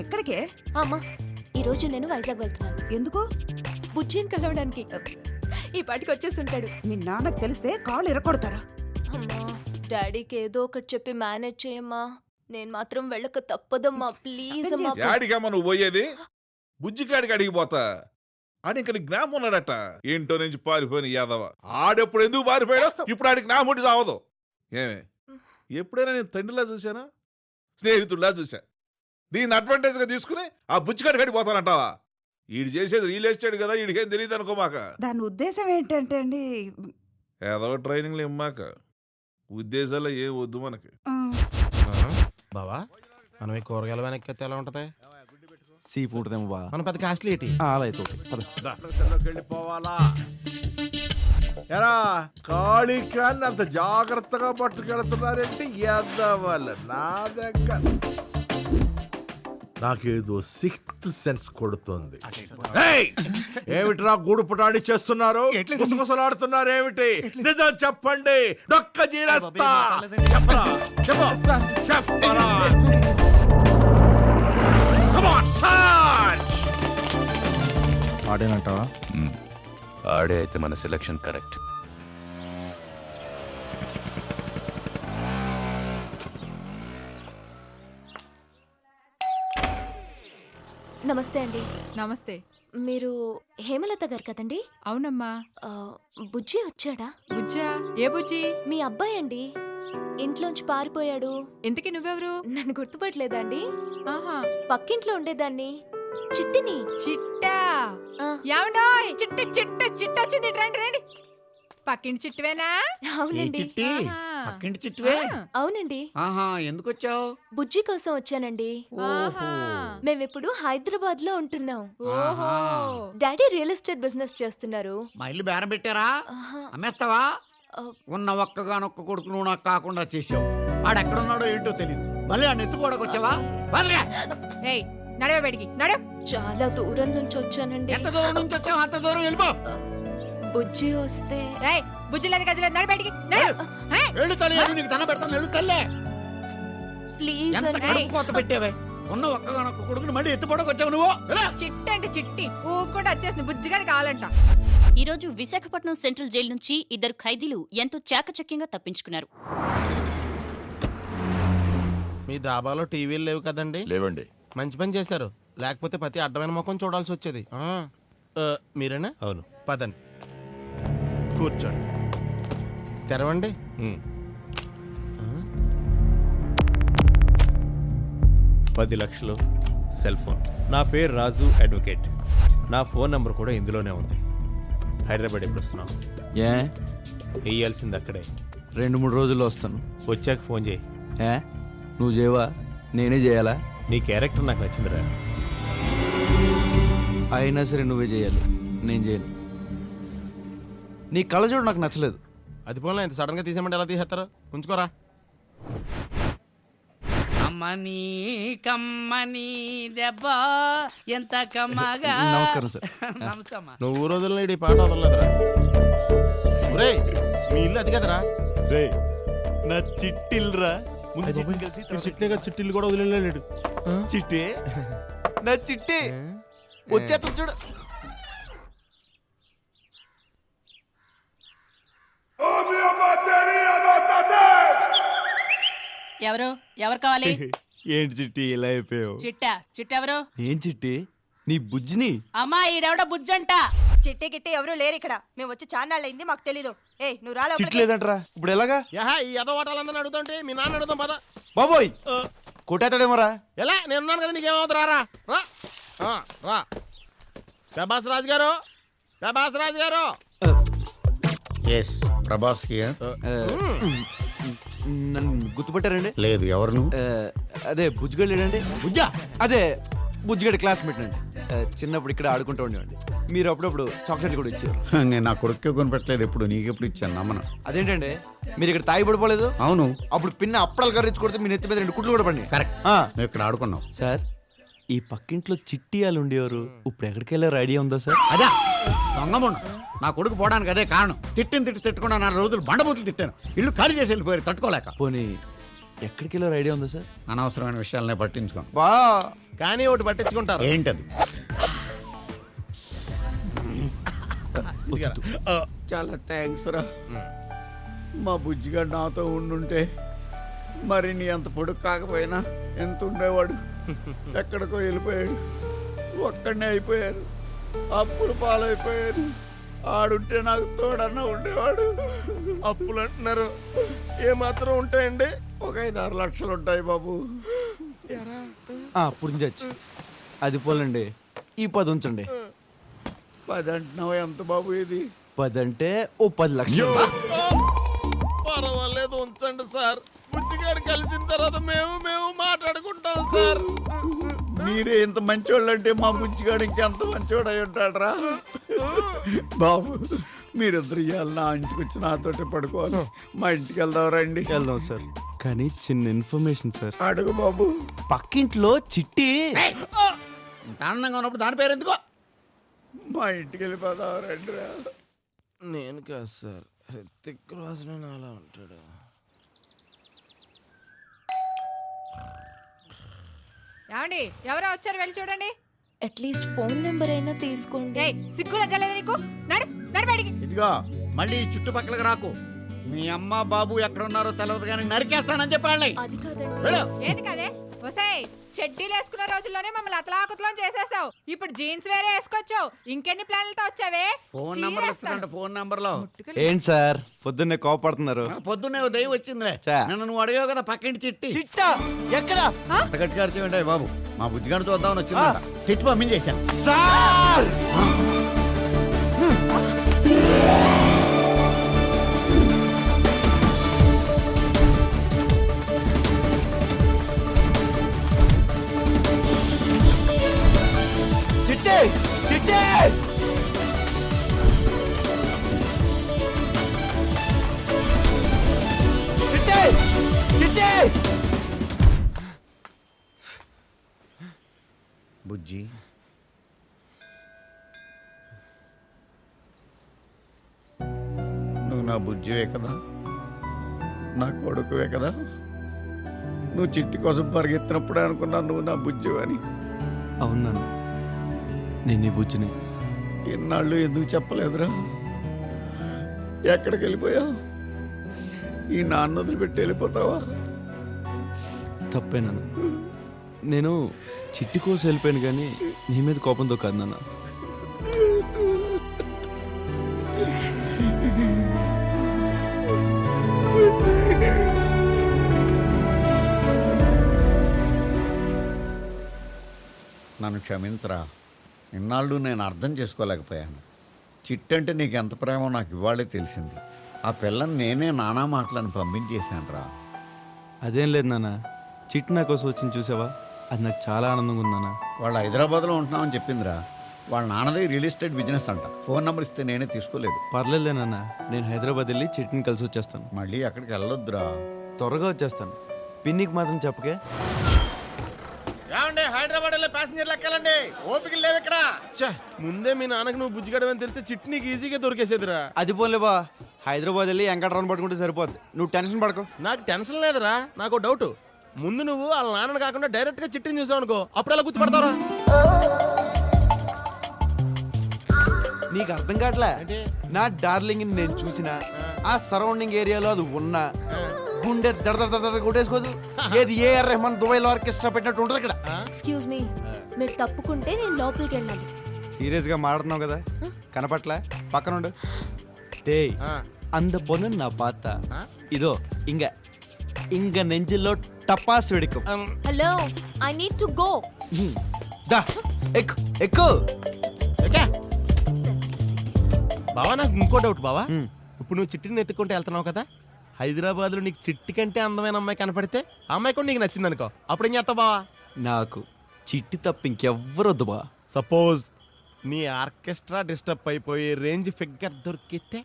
Speaker 7: ఎక్కడికే?
Speaker 2: అమ్మా, ఈరోజు నేను వైజాగ్ వెళ్తున్నాను.
Speaker 7: ఎందుకు?
Speaker 2: బుజ్జిని కలవడానికి. ఈ పాటికి వచ్చేసి ఉంటాడు.
Speaker 7: మీ నాన్నకు తెలిస్తే కాళ్ళు ఎరగొడతారా?
Speaker 2: అమ్మా, డాడీకి ఏదో ఒకటి చెప్పి మేనేజ్ చేయమ్మా. నేను మాత్రం వెళ్ళక తప్పదమ్మా, ప్లీజ్ అమ్మా.
Speaker 6: యాడికమ్మా నువ్వు పోయేది? బుజ్జికాడికి అడిగిపోతా అని ఇంక నీకు జ్ఞాపం ఉన్నాడట. ఏంటో నుంచి పారిపోయిన యాదవ. ఆడెప్పుడు ఎందుకు పారిపోయాడో ఇప్పుడు ఆడికి నా ముడి సావదు. ఏమే, ఎప్పుడైనా నేను తండ్రిలా చూశానా, స్నేహితుడిలా చూశా? దీన్ని అడ్వాంటేజ్గా తీసుకుని ఆ బుజ్జికాడికి అడిగిపోతానంటావా? ఈడు చేసేది రియల్ ఎస్టేట్ కదా, ఈడికేం తెలియదు అనుకోమాక.
Speaker 7: దాని ఉద్దేశం ఏంటంటే అండి,
Speaker 6: ఏదో ట్రైనింగ్లు ఇమ్మాక ఉద్దేశాల్లో ఏం వద్దు మనకి.
Speaker 8: బావా, మనం ఈ కూరగాయల వెనక్కి ఎలా ఉంటది?
Speaker 11: సీ ఫుడ్ ఉంటుందేమో బా
Speaker 8: మన పెద్ద కాస్ట్లీ ఏంటి
Speaker 11: అలా అయితే ఓకే పద.
Speaker 8: వెళ్ళిపోవాలా ఎరా కాళికాన్ని అంత జాగ్రత్తగా పట్టుకెళ్తున్నారేంటి ఎద్దవాళ్ళు నా దగ్గర నాకేదో సిక్స్త్ సెన్స్ కొడుతుంది ఏమిట్రా గూడు పుటాడి చేస్తున్నారు గుసగుసలాడుతున్నారు ఏమిటి నిజం చెప్పండి డొక్క జీరస్తా చెప్పరా చెప్పు చెప్పరా Come on, Sarge!
Speaker 11: ఆడేనంటావా
Speaker 3: ఆడే అయితే మన సెలక్షన్ కరెక్ట్.
Speaker 7: నమస్తే అండి.
Speaker 9: నమస్తే.
Speaker 7: మీరు హేమలత గారు కదండి?
Speaker 9: అవునమ్మా.
Speaker 7: బుజ్జి వచ్చాడా?
Speaker 9: బుజ్జా? ఏ బుజ్జి?
Speaker 7: మీ అబ్బాయి అండి. ఇంట్లోంచి పారిపోయాడు.
Speaker 9: ఇంతకీ నువ్వెవరు?
Speaker 7: నన్ను గుర్తుపట్టలేదా అండి?
Speaker 9: ఆహా,
Speaker 7: పక్కింట్లో ఉండేదాన్ని, చిట్టిని.
Speaker 9: చిట్టా?
Speaker 7: ఆ.
Speaker 9: ఏమండోయ్, చిట్టి చిట్టి చిట్టి వచ్చింది, రండి రండి. పక్కింటి చిట్టువేనా?
Speaker 7: అవునండి.
Speaker 5: చిట్టి
Speaker 9: ఆహా.
Speaker 5: పక్కింటి చిట్టువే
Speaker 9: ఆ.
Speaker 7: అవునండి.
Speaker 5: ఆహా ఎందుకు వచ్చావు?
Speaker 7: బుజ్జి కోసం వచ్చానండి.
Speaker 9: ఆహా.
Speaker 7: మేమిప్పుడు హైదరాబాద్ లో ఉంటున్నాం.
Speaker 9: ఓహో.
Speaker 7: డాడీ రియల్ ఎస్టేట్ బిజినెస్ చేస్తున్నారు.
Speaker 5: మా ఇల్లు బేరం పెట్టారా?
Speaker 7: ఆహా.
Speaker 5: అమ్మేస్తావా?
Speaker 7: ఆ.
Speaker 5: ఉన్న ఒక్కగానొక్క కొడుకు నువ్వు నాకు కాకుండా చేసావు. ఆడెక్కడున్నాడో ఏంటో తెలియదు. మళ్ళీ ఆ నెత్తుకోవడానికి వచ్చావా? వదలగా.
Speaker 9: ఏయ్, నడవ బయటికి నడవ.
Speaker 7: చాలా దూరం నుంచి వచ్చానండి.
Speaker 5: ఎంత దూరం నుంచి వచ్చావు అంత దూరం వెళ్ళిపో.
Speaker 7: బుజ్జి వస్తే
Speaker 9: ఏయ్, బుజ్జిలేదు గజ్జిలేదు, నడు బయటికి నడు. ఏ?
Speaker 5: వెళ్ళు తల్లి, వెళ్ళు, నీకు దండం పెడతాను, వెళ్ళు తల్లే.
Speaker 7: ప్లీజ్
Speaker 5: ఎంత
Speaker 7: అండి.
Speaker 5: కడుపు కోత పెట్టావే. ఉన్న ఒక్కగానొక్క కొడుకుని మళ్ళీ ఎత్తుపోవడానికి వచ్చావు నువ్వు. వెళ్ళు.
Speaker 9: చిట్టి అంటే చిట్టి ఊకుండా వచ్చేసింది, బుజ్జిగాడి కావాలంట.
Speaker 12: ఈరోజు విశాఖపట్నం సెంట్రల్ జైలు నుంచి 2 ఖైదీలు ఎంతో చాకచక్యంగా తప్పించుకున్నారు.
Speaker 8: మీ దాబాలో టీవీలు లేవు కదండి?
Speaker 10: లేవండి.
Speaker 8: మంచి పని చేశారు, లేకపోతే ప్రతి అడ్డమైన ముఖం చూడాల్సి వచ్చేది. మీరేనా?
Speaker 10: అవును.
Speaker 8: పదండి కూర్చోండి. తెరవండి.
Speaker 10: 10 లక్షలు, సెల్ ఫోన్. నా పేరు రాజు అడ్వకేట్. నా ఫోన్ నంబర్ కూడా ఇందులోనే ఉంది. హైదరాబాద్ ఎప్పుడు వస్తున్నావు?
Speaker 11: ఏ
Speaker 10: వేయాల్సింది అక్కడే.
Speaker 11: 2-3 రోజుల్లో వస్తాను.
Speaker 10: వచ్చాక ఫోన్ చేయి.
Speaker 11: ఏ నువ్వు చేయవా? నేనే చేయాలా?
Speaker 10: నీ క్యారెక్టర్ నాకు నచ్చిందిరా.
Speaker 11: అయినా సరే నువ్వే చేయాలి, నేను చేయను. నీ కళ్ళజోడు నాకు నచ్చలేదు.
Speaker 8: అది పోలే, ఇంత సడన్ గా తీసేయమంటే ఎలా తీసేస్తారు? ఉంచుకోరా.
Speaker 4: కమ్మని కమ్మని దెబ్బ ఎంత కమ్మగా.
Speaker 11: నమస్కారం సార్.
Speaker 4: నమస్తే అమ్మా.
Speaker 8: నువ్వు రోజుల్లో ఈ పాట వదలలేదురా. ఒరేయ్, మీ ఇల్లు అది కదరా?
Speaker 10: రే, నా చిట్టిల్రా.
Speaker 8: చిట్టిగా చిట్టిల్లు కూడా వదిలేడు.
Speaker 10: చిట్టే, నా చిట్టే వచ్చేస్తా చూడు.
Speaker 12: ఎవరు కావాలి?
Speaker 11: ఏంటి చిట్టి ఇలా అయిపోయావు?
Speaker 12: చిట్టెవరు?
Speaker 11: ఏం చిట్టి? నీ బుజ్జిని.
Speaker 12: అమ్మా, ఈడెవడ బుజ్జంట.
Speaker 7: చిట్టి గిట్టి ఎవరు లేరు ఇక్కడ. మేము వచ్చి చాన్నాళ్ళైంది, మాకు తెలీదు. ఏయ్, నువ్వు రాలే.
Speaker 11: చిట్టి లేదంటరా? ఇప్పుడు ఎలాగా?
Speaker 8: యహా, ఈ ఎదవాటాలందరిని అడుగుతుంటే మీ నాన్న అడుగుతాం పద.
Speaker 11: బాబోయ్, కొట్టేతాడేమోరా?
Speaker 8: ఎలా? నేను ఉన్నాను కదా, నీకేమవుతుంది? రా రా. ప్రభాస్ రాజు గారు, ప్రభాస్ రాజు గారు.
Speaker 5: Yes, Prabhas here.
Speaker 11: నన్ను గుర్తుపట్టారండి?
Speaker 5: లేదు, ఎవరు నువ్వు?
Speaker 11: అదే బుజ్జిగడు లేడండి?
Speaker 5: బుజ్జా?
Speaker 11: అదే బుజ్జిగడి క్లాస్మేట్ అండి. చిన్నప్పుడు ఇక్కడ ఆడుకుంటూ ఉండేవాడి. మీరు అప్పుడప్పుడు చాక్లెట్లు కూడా ఇచ్చారు.
Speaker 5: నేను నా కొడుకు కొనిపెట్టలేదు, ఎప్పుడు నీకెప్పుడు ఇచ్చాను నమ్మను.
Speaker 11: అదేంటండి, మీరు ఇక్కడ తాగి పడిపోలేదు?
Speaker 5: అవును.
Speaker 11: అప్పుడు పిన్న అప్పడాలు కర్రించి కొడితే మీ నెత్తి మీద 2 కుట్లు కూడా పడి.
Speaker 5: కరెక్ట్, నువ్వు ఇక్కడ ఆడుకున్నావు.
Speaker 11: సార్, ఈ పక్కింట్లో చిట్టి వాళ్ళు ఉండేవారు, ఇప్పుడు ఎక్కడికి వెళ్ళారు ఐడియా ఉందా సార్?
Speaker 5: అదా దొంగముండ, నా కొడుకు పోవడానికి అదే కారణం. తిట్టకుండా 4 రోజులు బండబూతులు తిట్టాను. ఇల్లు ఖాళీ చేసి వెళ్ళిపోయారు తట్టుకోలేక.
Speaker 11: పోనీ ఎక్కడికి వెళ్ళారు ఐడియా ఉందా సార్?
Speaker 5: అనవసరమైన విషయాలనే పట్టించుకోను.
Speaker 11: బా
Speaker 8: కానీ ఒకటి పట్టించుకుంటారు.
Speaker 5: ఏంటది? చాలా థ్యాంక్స్ రా. మా బుజ్జిగాడు నాతో ఉండుంటే మరి నీ అంత పొడుగు కాకపోయినా ఎంత ఉండేవాడు. ఎక్కడికో వెళ్ళిపోయాడు, ఒక్కడనే అయిపోయారు, అప్పులు పాలైపోయారు. ఆడుంటే నాకు తోడన్నా ఉండేవాడు.
Speaker 8: అప్పులు అంటున్నారు, ఏమాత్రం ఉంటాయండి?
Speaker 5: ఒక 5-6 లక్షలు ఉంటాయి బాబు.
Speaker 11: పురించచ్చు. అది పోలండి, ఈ 10 ఉంచండి.
Speaker 5: 10 అంటున్నావు, ఎంత బాబు ఇది?
Speaker 11: 10 అంటే ఓ 10 లక్షలు.
Speaker 8: పర్వాలేదు, ఉంచండి సార్. బుజ్జిగాడు కలిసిన తర్వాత మేము మాట్లాడుకుంటాం సార్.
Speaker 5: మీరే ఇంత మంచోళ్ళు అంటే మా బుజ్జిగాడు ఇంకెంత మంచోడు అయి ఉంటాడరా. బాబు మీరిద్దరు ఇవాళ నా ఇంటికి వచ్చి నాతోటి పడుకోవాలి. మా ఇంటికి వెళ్దాం రండి.
Speaker 11: వెళ్దాం సార్, కానీ చిన్న ఇన్ఫర్మేషన్ సార్.
Speaker 5: అడుగు బాబు.
Speaker 11: పక్కింట్లో చిట్టి
Speaker 5: ఇంత ఆనందంగా ఉన్నప్పుడు దాని పేరు ఎందుకో. మా ఇంటికి వెళ్ళిపోదాం రండి రా.
Speaker 10: నేను కాదు సార్, హృతిక్ రోషన్ అలా ఉంటాడు.
Speaker 9: ఏమండి ఎవరో వచ్చారు, వెళ్ళి చూడండి.
Speaker 2: అట్లీస్ట్ ఫోన్ నెంబర్ అయినా తీసుకోండి.
Speaker 9: సిగ్గులు జలేదు నీకు. నడు నడు బయటికి.
Speaker 5: ఇదిగో మళ్ళీ ఈ చుట్టుపక్కలకు రాకు. మీ అమ్మ బాబు ఎక్కడ ఉన్నారో తెలియదు కానీ నరికేస్తానని చెప్పాలి.
Speaker 2: అది కాదండి.
Speaker 5: వెళ్ళు.
Speaker 9: ఏది కాదే ఒసేయ్, చెడ్డీలు వేసుకున్న రోజుల్లోనే మమ్మల్ని అతలాకుతలం చేసేసావు. ఇప్పుడు జీన్స్ వేరే వేసుకోవచ్చు. ఇంకెన్ని ప్లాన్లతో వచ్చావే?
Speaker 5: ఫోన్ నంబర్ ఇస్తానంట. ఫోన్ నంబర్ లో
Speaker 11: ఏంటి సార్ పొద్దున్నే కోపడుతున్నారు?
Speaker 5: పొద్దున్నే ఓ దయ్యం వచ్చిందిలే.
Speaker 11: చా.
Speaker 5: నన్ను నువ్వు అడిగావు కదా పక్కింటి చిట్టి.
Speaker 11: చిట్టా ఎక్కడ
Speaker 5: అంత గట్టిగా అరిచేయండి బాబు. మా బుజ్జిగాడు చూద్దామని వచ్చిందంట. చిట్టి పంపించేశాను.
Speaker 11: సార్? చిట్టి చిట్టి చిట్టి చిట్టి
Speaker 5: బుజ్జి నువ్వు నా బుజ్జివే కదా, నా కొడుకువే కదా. నువ్వు చిట్టి కోసం పరిగెత్తినప్పుడే అనుకున్నా నువ్వు నా బుజ్జివని.
Speaker 11: అవునా, నేను ఈ బుజ్జిని.
Speaker 5: ఎన్నాళ్ళు ఎందుకు చెప్పలేదురా? ఎక్కడికి వెళ్ళిపోయావు? ఈ నాన్న వదిలిపెట్టి వెళ్ళిపోతావా?
Speaker 11: తప్పేనా? నేను చిట్టి కోసం వెళ్ళిపోయాను కానీ నీ మీద కోపంతో కాదు నాన్న.
Speaker 5: నన్ను క్షమించరా. ఇన్నాళ్ళు నేను అర్థం చేసుకోలేకపోయాను. చిట్టంటే నీకు ఎంత ప్రేమో నాకు ఇవాళే తెలిసింది. ఆ పిల్లని నేనే నానా మాటలను పంపించేశాను రా.
Speaker 11: అదేం లేదు నాన్న, చిట్టి నా కోసం వచ్చింది చూసావా, అది నాకు చాలా ఆనందంగా ఉంది నాన్న.
Speaker 5: వాళ్ళు హైదరాబాద్లో ఉంటున్నామని చెప్పిందిరా. వాళ్ళ నాన్నది రియల్ ఎస్టేట్ బిజినెస్ అంట. ఫోన్ నెంబర్ ఇస్తే నేనే తీసుకోలేదు.
Speaker 11: పర్లేదులే నాన్న, నేను హైదరాబాద్ వెళ్ళి చిట్టిని కలిసి వచ్చేస్తాను.
Speaker 5: మళ్ళీ అక్కడికి వెళ్ళొద్దురా.
Speaker 11: త్వరగా వచ్చేస్తాను. పిన్నికి మాత్రం చెప్పకే.
Speaker 8: ఏమండి హైదరాబాద్ వెళ్ళే ప్యాసింజర్లు ఎక్కాలండి, ఓపిక లేవు ఇక్కడ. ముందే మీ నాన్నకు నువ్వు బుజ్జిగడమని తెలిస్తే చిట్టి నీకు ఈజీగా దొరికేసేదిరా.
Speaker 11: అది పోలే బా, హైదరాబాద్ వెళ్ళి వెంకటరావు పట్టుకుంటే సరిపోద్ది. నువ్వు టెన్షన్ పడకు.
Speaker 8: నాకు టెన్షన్ లేదురా. నాకు డౌట్. ముందు నువ్వు వాళ్ళ నాన్నని కాకుండా డైరెక్ట్ గా చిట్టిని చూసావు అనుకో, అప్పుడు ఎలా గుర్తుపడతారా?
Speaker 11: నీకు అర్థం కావట్లే. నా డార్లింగ్ నేను చూసిన ఆ సరౌండింగ్ ఏరియాలో అది ఉన్నా గుండె దడ దడ దడ కొట్టేసుకోదు. ఏది ఏఆర్ రెహమాన్ దుబాయ్ లో ఆర్కెస్ట్రా పెట్టినట్టు ఉంటుంది ఇక్కడ.
Speaker 2: ఎక్స్క్యూజ్ మీ, మీరు తప్పుకుంటే నేను లోపలికి వెళ్ళాలి.
Speaker 11: సీరియస్ గా మాట్లాడుతున్నావు కదా, కనపట్లే. పక్కనుండు. டேய் அந்த பொண்ணு நான் பார்த்தா இதோ இங்க இங்க நெஞ்சிலோ டப்பாஸ் வெடிக்கும்.
Speaker 2: Hello, I need to go.
Speaker 11: దా ఎక్కు ఎక్కు.
Speaker 8: బావా నాకు ఇంకో డౌట్ బావా. ఇప్పుడు నువ్వు చిట్టిని ఎత్తుకుంటే వెళ్తున్నావు కదా, హైదరాబాద్ లో నీకు చిట్టి కంటే అందమైన అమ్మాయి కనపడితే ఆ అమ్మాయి కూడా నీకు నచ్చింది అనుకో, అప్పుడు ఏం చేస్తావు బావా?
Speaker 11: నాకు చిట్టి తప్ప ఇంకెవ్వరొద్దు బా.
Speaker 8: సపోజ్ నీ ఆర్కెస్ట్రా డిస్టర్బ్ అయిపోయి రేంజ్ ఫిగర్ దొరికితే?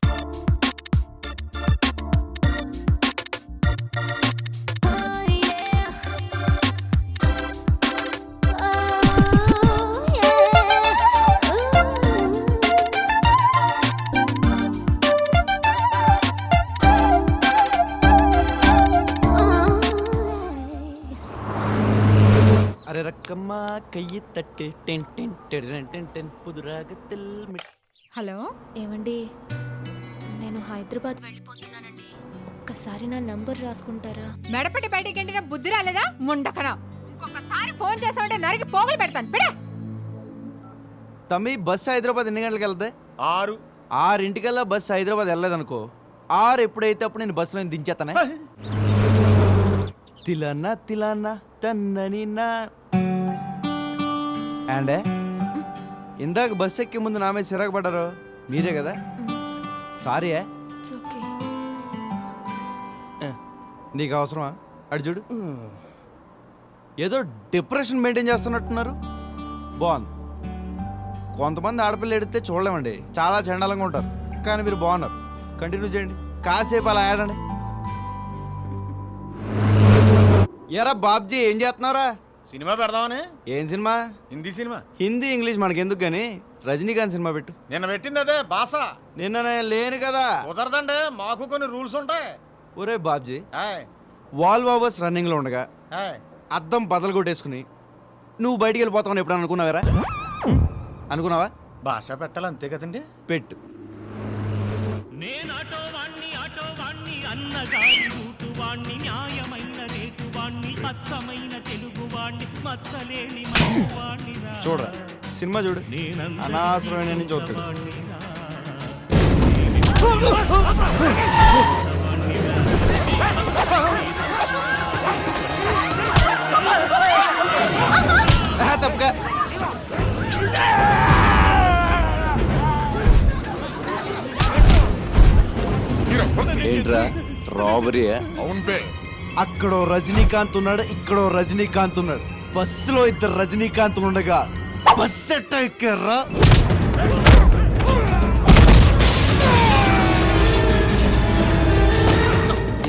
Speaker 11: అరే రక్కమ్మా కయ్యి తట్టి ten ten ten ten ten పుదురాగతిల్.
Speaker 9: హలో
Speaker 2: ఏమండి, నేను హైదరాబాద్ వెళ్ళిపోతున్నానండి. ఒక్కసారి నా నంబర్ రాసుకుంటారా?
Speaker 9: మెడపట్టి బయటికి ఎండిన బుద్ధి రాలేదా ముండకనా? ఇంకొకసారి ఫోన్ చేసామంటే నరికి పోగులు పెడతాను. బిడే
Speaker 11: తమ్మి, బస్సు హైదరాబాద్ ఎన్ని గంటలకు వెళ్తాయి?
Speaker 8: 6.
Speaker 11: 6:00కల్లా బస్సు హైదరాబాద్ వెళ్ళలేదనుకో, 6 ఎప్పుడైతే అప్పుడు నేను బస్సులో దించేస్తానే. తిలన్నా తిలన్నా టన్నని నా. అండే ఇందాక బస్సు ఎక్కే ముందు నా మీద చిరాకు పడ్డారు మీరే కదా. సారీ.
Speaker 2: It's okay.
Speaker 11: నీకు అవసరమా? అడు చూడు. ఏదో డిప్రెషన్ మెయింటైన్ చేస్తున్నట్టున్నారు. బాగుంది. కొంతమంది ఆడపిల్ల ఎడితే చూడలేమండి, చాలా చండాలంగా ఉంటారు. కానీ మీరు బాగున్నారు. కంటిన్యూ చేయండి, కాసేపు అలా ఆడండి. ఎరా బాబ్జీ, ఏం చేస్తున్నావురా?
Speaker 8: సినిమా పెడదామని.
Speaker 11: ఏం cinema?
Speaker 8: Hindi cinema.
Speaker 11: Hindi English మనకెందుకు కానీ రజనీకాంత్ సినిమా పెట్టు.
Speaker 8: నిన్న పెట్టింది అదే భాష.
Speaker 11: నిన్న నేను లేను కదా.
Speaker 8: కుదరదండి, మాకు కొన్ని రూల్స్ ఉంటాయి.
Speaker 11: ఒరే బాబ్జీ,
Speaker 8: ఆయ్,
Speaker 11: వాల్ వాబర్స్ రన్నింగ్లో ఉండగా
Speaker 8: ఆయ్.
Speaker 11: అద్దం బదలు కొట్టేసుకుని నువ్వు బయటికి వెళ్ళిపోతావని ఎప్పుడైనా అనుకున్నావారా? అనుకున్నావా?
Speaker 8: భాష పెట్టాలి అంతే కదండి.
Speaker 11: పెట్టు.
Speaker 4: నేను ఆటో వాణ్ణి అన్నగారి రూటు వాణ్ణి న్యాయమైన రేటు వాణ్ణి అచ్చమైన తెలుగు వాణ్ణి మచ్చలేని వాణ్ణి
Speaker 11: చూడరా సినిమా చూడు, అనవసరమైన నుంచి చూస్తాడు. తప్పగా ఏంట్రా రాబరీ?
Speaker 8: అవును బే.
Speaker 11: అక్కడో రజనీకాంత్ ఉన్నాడు, ఇక్కడో రజనీకాంత్ ఉన్నాడు. బస్సులో ఇద్దరు రజనీకాంత్ ఉండగా బస్సు ఎట్ట ఎక్కారా?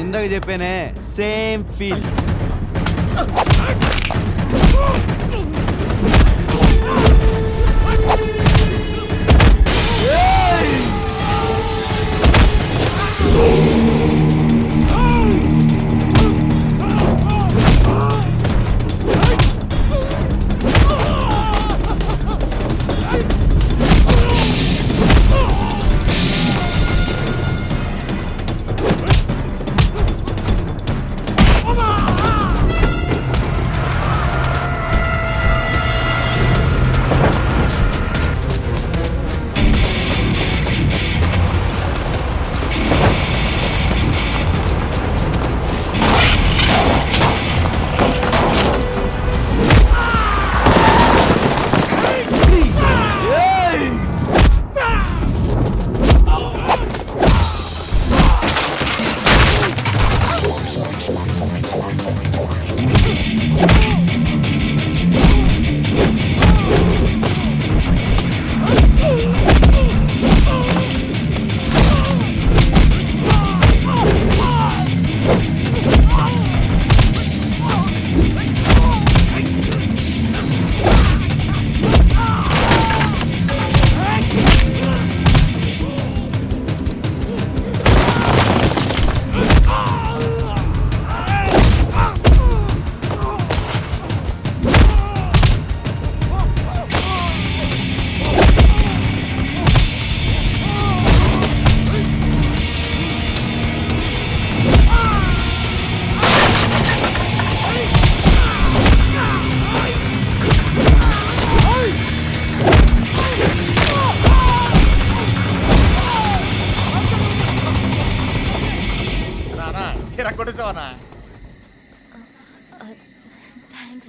Speaker 11: ఇందాక చెప్పానే, సేమ్ ఫీల్.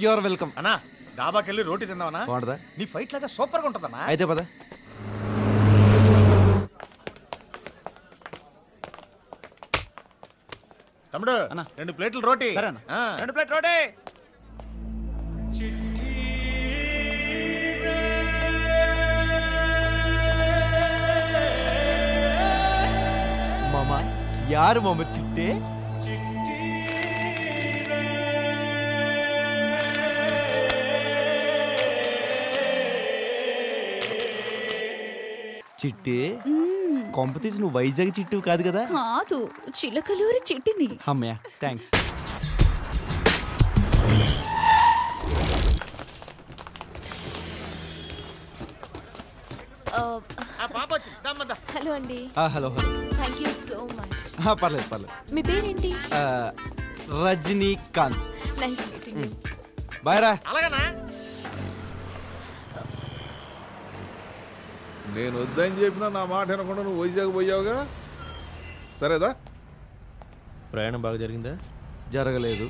Speaker 11: Your welcome.
Speaker 8: అన్నా డాబాకి వెళ్ళి రోటీ తిందామన్నా?
Speaker 11: బాగుంటుందా?
Speaker 8: నీ ఫైట్ లాగా సూపర్ గా ఉంటుందన్నా.
Speaker 11: అయితే పద.
Speaker 8: తమ్ముడు 2 ప్లేట్లు రోటీ.
Speaker 4: 2 ప్లేట్ రోటీ.
Speaker 11: మామా యారు మామ చిట్టే? చిట్టి, కొంపతీసి నువ్వు వైజాగ్ చిట్టు కాదు కదా?
Speaker 12: కాదు, చిలకలూరి చిట్టిని.
Speaker 11: అమ్మయ్య, థ్యాంక్స్.
Speaker 2: హలో అండి.
Speaker 11: Hello.
Speaker 2: Thank you so much.
Speaker 11: పర్లేదు.
Speaker 2: మీ పేరేంటి?
Speaker 11: Rajinikanth.
Speaker 2: Nice meeting you.
Speaker 11: Bye రా.
Speaker 8: అలాగనా?
Speaker 6: నేను వద్దని చెప్పినా నా మాట వినకుండా నువ్వు వైజాగ్ పోయావుగా. సరేదా?
Speaker 10: ప్రయాణం బాగా జరిగిందా?
Speaker 11: జరగలేదు.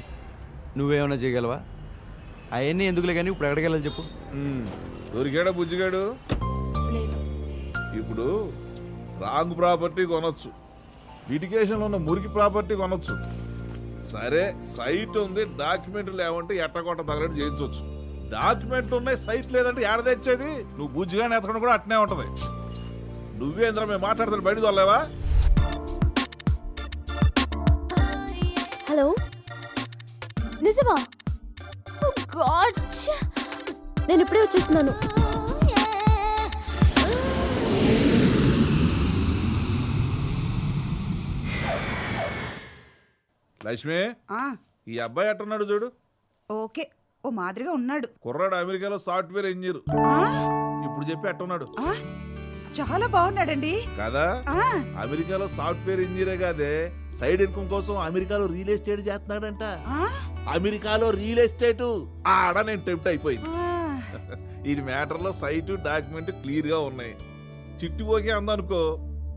Speaker 11: నువ్వేమైనా చేయగలవా? అవన్నీ ఎందుకులే కానీ ఇప్పుడు ఎక్కడికి వెళ్ళాలి చెప్పు.
Speaker 6: దొరికాడా బుజ్జిగాడు? ఇప్పుడు రాంగ్ ప్రాపర్టీ కొనొచ్చు, లిటిగేషన్లో ఉన్న మురికి ప్రాపర్టీ కొనొచ్చు, సరే సైట్ ఉంది, డాక్యుమెంట్ లేవంటే ఎట్టకొట్ట తగలట్టు చేయించవచ్చు. డాక్యుమెంట్ ఉన్నాయి, సైట్ లేదంటే ఏడ తెచ్చేది? నువ్వు బుజ్జిగానే ఎత్తకుండా కూడా అట్నే ఉంటది. నువ్వేంద్ర మేము మాట్లాడతాను బయట తోలేవా?
Speaker 2: హలో, నిజమా? ఓ గాడ్, నేను ఇప్పుడే వచ్చేస్తున్నాను.
Speaker 6: లక్ష్మి, ఈ అబ్బాయి ఎట్టున్నాడు చూడు.
Speaker 7: ఓకే, ఓ మాదిరిగా ఉన్నాడు.
Speaker 6: కుర్రాడు అమెరికాలో సాఫ్ట్వేర్ ఇంజనీర్. ఇప్పుడు చెప్పి ఎట్టున్నాడు?
Speaker 7: చాలా బాగున్నాడండి
Speaker 6: కదా. అమెరికాలో సాఫ్ట్వేర్ ఇంజనీరే కాదే, సైడ్ ఇన్కమ్ కోసం అమెరికాలో రియల్ ఎస్టేట్ చేస్తున్నాడంట. అమెరికాలో రియల్ ఎస్టేట్ ఆడ నేను టెంప్ట్ అయిపోయింది. ఈ మ్యాటర్ లో సైట్ డాక్యుమెంట్ క్లియర్ గా ఉన్నాయి. చిట్టి పోకే అందనుకో,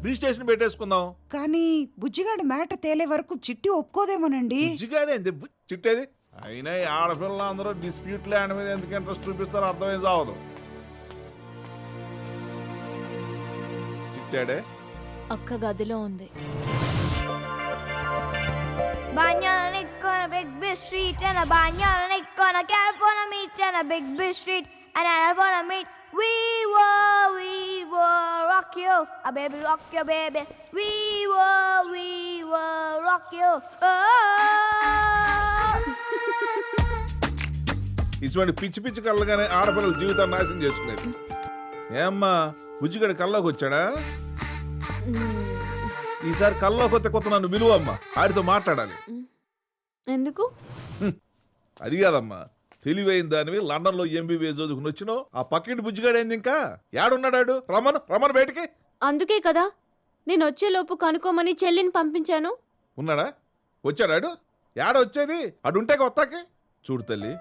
Speaker 6: రిజిస్ట్రేషన్ పెట్టేసుకుందాం.
Speaker 7: కానీ బుజ్జిగాడు మ్యాటర్ తేలే వరకు చిట్టి ఒప్పుకోదేమోనండి.
Speaker 6: బుజ్జిగాడే అంతే చిట్టేది. అయినా ఈ ఆడపిల్ల అందరూ డిస్ప్యూట్ ల్యాండ్ మీద ఎందుకు ఇంట్రెస్ట్ చూపిస్తారో అర్థమే సావదు. చిట్టాడే
Speaker 12: అక్క గదిలో ఉంది.
Speaker 2: Banyana on a big big street and a banyana on a California meet and a big big street and I wanna meet. We will rock you, a baby rock you baby. We will rock you.
Speaker 6: ఇటువంటి పిచ్చి పిచ్చి కళ్ళగానే ఆడపిల్లల జీవితాన్ని నాశనం చేసుకునేది. ఏమ్మా బుజ్జిగడి కల్లోకి వచ్చాడా? ఈసారి కల్లోకి వస్తే కొత్త నన్ను విలువమ్మా, ఆడితో మాట్లాడాలి.
Speaker 2: ఎందుకు?
Speaker 6: అది కాదమ్మా, తెలివైన దానివి లండన్ లో ఎంబీబీఎస్ చదువుకుని వచ్చినావు. ఆ పక్కింటి బుజ్జిగాడైంది ఇంకా ఏడున్నాడు? రమను బయటికి.
Speaker 2: అందుకే కదా నేను వచ్చేలోపు కనుక్కోమని చెల్లిని పంపించాను.
Speaker 6: ఉన్నాడా? వచ్చాడాడు? ఏడ వచ్చేది? అడుంటే కొత్తకి. చూడు తల్లి,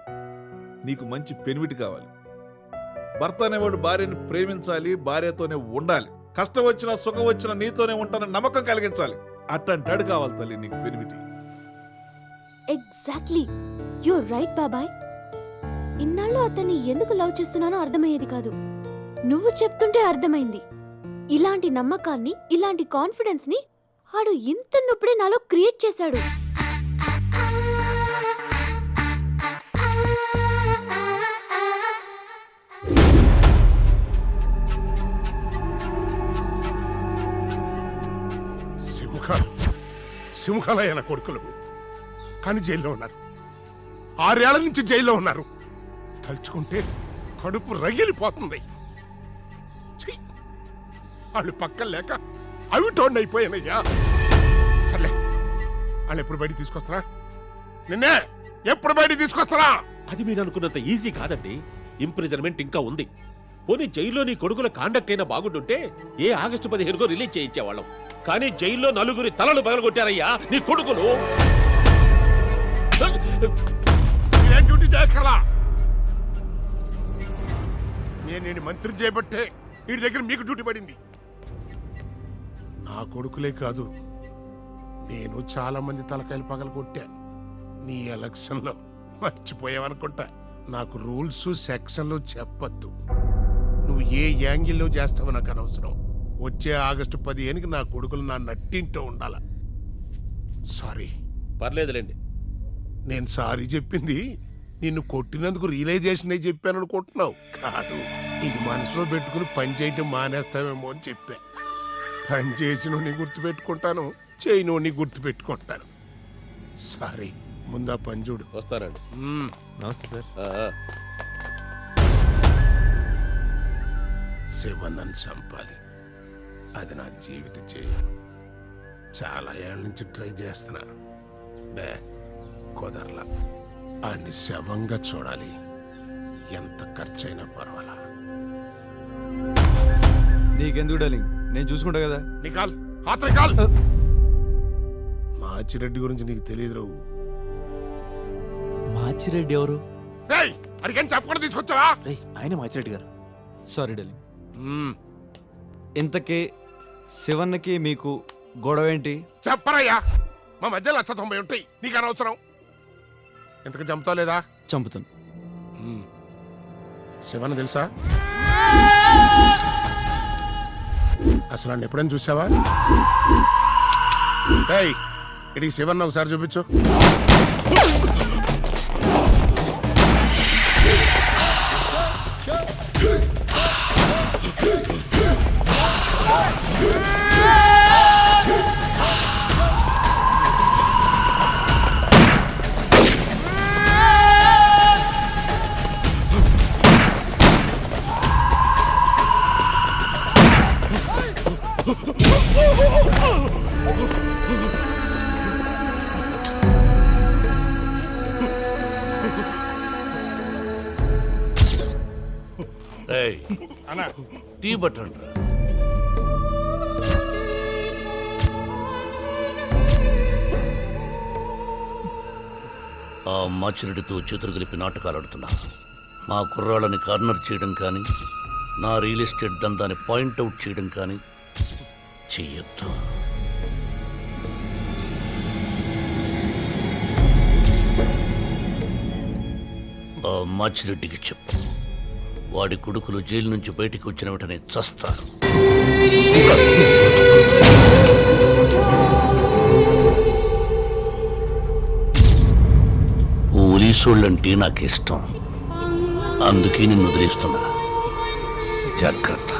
Speaker 6: నీకు మంచి పెనిమిటి కావాలి. భర్త అనేవాడు భార్యను ప్రేమించాలి, భార్యతోనే ఉండాలి. కష్టం వచ్చినా సుఖం వచ్చినా నీతోనే ఉంటానని నమ్మకం కలిగించాలి. అట్టంటాడు కావాలి తల్లి నీకు పెనిమిటి.
Speaker 2: ఎగ్జాక్ట్లీ, యూర్ రైట్ బాబాయ్. ఇన్నాళ్ళు అతన్ని ఎందుకు లవ్ చేస్తున్నానో అర్థమయ్యేది కాదు. నువ్వు చెప్తుంటే అర్థమైంది. ఇలాంటి నమ్మకాన్ని, ఇలాంటి కాన్ఫిడెన్స్ ని ఆడు ఇంత నొప్పుడే నాలో క్రియేట్ చేశాడు.
Speaker 8: సింహాలైన కొడుకులు కానీ జైల్లో ఉన్నారు. 6 ఏళ్ల నుంచి జైల్లో ఉన్నారు. తలుచుకుంటే కడుపు రగిలిపోతుంది. వాళ్ళు పక్కన లేక అవి టోన్ అయిపోయానయ్యా. సర్లే, వాళ్ళు ఎప్పుడు బయటికి తీసుకొస్తారా? నిన్నే ఎప్పుడు బయటికి తీసుకొస్తారా?
Speaker 13: అది మీరు అనుకున్నంత ఈజీ కాదండి. ఇంప్రిజన్మెంట్ ఇంకా ఉంది. పోనీ జైల్లో నీ కొడుకుల కాండక్ట్ అయినా బాగుంటుంటే ఏ ఆగస్టు 15 రిలీజ్ చేయించేవాళ్ళం. కానీ జైల్లో 4 తలలు పగలగొట్టారయ్యా నీ కొడుకులు.
Speaker 8: డ్యూటీ చేయక్కర్లా. నేను మంత్రి చేయబట్టే వీడి దగ్గర మీకు డ్యూటీ పడింది. నా కొడుకులే కాదు, నేను చాలా మంది తలకాయలు పగలగొట్టా నీ ఎలక్షన్ లో. మర్చిపోయావనుకుంటా. నాకు రూల్స్ సెక్షన్లు చెప్పద్దు. నువ్వు ఏ యాంగిల్లో చేస్తావో నాకు అనవసరం. వచ్చే ఆగస్టు 15కి నా కొడుకులు నా నట్టింటో ఉండాల. సారీ.
Speaker 13: పర్లేదులేండి.
Speaker 8: నేను సారీ చెప్పింది నిన్ను కొట్టినందుకు రియలైజేషన్ అయి చెప్పాను అనుకుంటున్నావు కాదు. ఇది మనసులో పెట్టుకుని పని చేయటం మానేస్తావేమో అని చెప్పా. పని చేసినోని గుర్తుపెట్టుకుంటాను, చేయనోని గుర్తుపెట్టుకుంటాను. సారీ. ముందా పని చూడు.
Speaker 13: వస్తానండి. నమస్తే సార్.
Speaker 8: శివన్నను చంపాలి, అది నా జీవిత చేయ. చాలా ఏళ్ళ నుంచి ట్రై చేస్తున్నా, కుదరలా. అన్ని శవంగా చూడాలి, ఎంత ఖర్చైనా పర్వాలా.
Speaker 11: నీకెందుకు డార్లింగ్, నేను చూసుకుంటా కదా.
Speaker 8: నికాల్ హాత్రే కాల్. మాచిరెడ్డి గురించి నీకు తెలియదు రావు.
Speaker 13: మాచిరెడ్డి ఎవరు?
Speaker 8: అడిగని చెప్పకుండా తీసుకొచ్చావా?
Speaker 13: ఆయన మాచిరెడ్డి గారు.
Speaker 11: Sorry darling. ఇంతకీ శివన్నకి మీకు గొడవ ఏంటి?
Speaker 8: చెప్పరయ్యా. మా మధ్య 190 ఉంటాయి, నీకు అనవసరం. ఇంతకు చంపుతావు లేదా?
Speaker 11: చంపుతాను.
Speaker 8: శివన్న తెలుసా? అసలు నన్ను ఎప్పుడైనా చూసావా? ఇటు శివన్న ఒకసారి చూపించు.
Speaker 13: అన్నా టీ బట్టండి.
Speaker 3: ఆ మాచిరెడ్డితో చేతులు కలిపి నాటకాలు ఆడుతున్నా. మా కుర్రాళ్ళని కార్నర్ చేయడం కానీ, నా రియల్ ఎస్టేట్ దందాన్ని పాయింట్అవుట్ చేయడం కానీ చెయ్యొద్దు. ఆ మాచిరెడ్డికి చెప్పు, వాడి కొడుకులు జైలు నుంచి బయటికి వచ్చిన వెంటనే చస్తారు. పోలీసోళ్ళంటే నాకు ఇష్టం, అందుకే నిన్ను వదిలేస్తున్నా. జాగ్రత్త.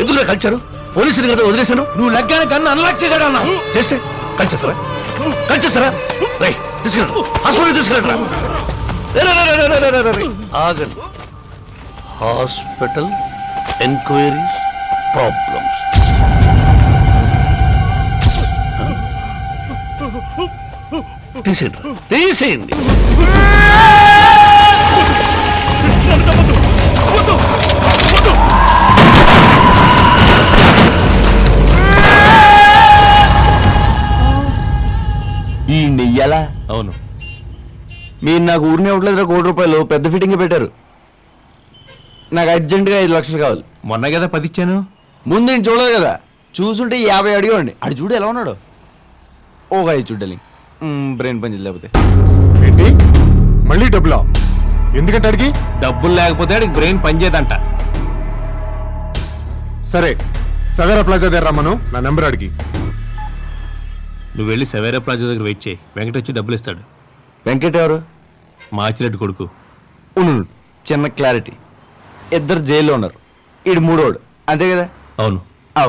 Speaker 3: ఎందులో కలిచారు? పోలీసులు కదా వదిలేశాను. నువ్వు లగ్గానే గన్ను అన్లాక్ చేశాడు అన్నా. చేస్తే కలిచేస్తారా? కలిచేస్తారా? రై తీసుకెళ్ళండి, హాస్పిటల్ తీసుకెళ్ళండి. ఆగండి. Hospital enquiries problems. తీసేయండి, తీసేయండి.
Speaker 11: ఈ నెయ్యాలా?
Speaker 13: అవును,
Speaker 11: మీరు నాకు ఊరిని ఇవ్వట్లేదు. ₹1,00,00,000 పెద్ద ఫిట్టింగ్ పెట్టారు. నాకు అర్జెంటుగా 5 లక్షలు కావాలి.
Speaker 13: మొన్న కదా 10 ఇచ్చాను.
Speaker 11: ముందు నేను చూడలేదు కదా, చూసుంటే 50 అడిగండి. అడు చూడు ఎలా ఉన్నాడు. ఓ గాయ చూడాలి. బ్రెయిన్ పని లేకపోతే
Speaker 8: ఏంటి మళ్ళీ డబ్బులా? ఎందుకంటే అడిగి
Speaker 13: డబ్బులు లేకపోతే అడిగి బ్రెయిన్ పనిచేయదంట.
Speaker 8: సరే సవేరా ప్లాజా దగ్గర రమ్మను, నా నెంబర్ అడిగి.
Speaker 13: నువ్వు వెళ్ళి సవేరా ప్లాజా దగ్గర వెయిట్ చేయి. వెంకట వచ్చి డబ్బులు ఇస్తాడు.
Speaker 11: వెంకట్ ఎవరు?
Speaker 13: మాచిరెడ్డి కొడుకు.
Speaker 11: ఉండు, చిన్న క్లారిటీ. ఇద్దరు జైల్లో ఉన్నారు, ఈడు మూడోడు, అంతే కదా?
Speaker 13: అవును.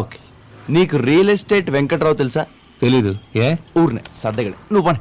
Speaker 11: ఓకే. నీకు రియల్ ఎస్టేట్ వెంకట్రావు తెలుసా?
Speaker 13: తెలీదు. ఏ?
Speaker 11: ఊరినే సర్దగడే. నువ్వు పని.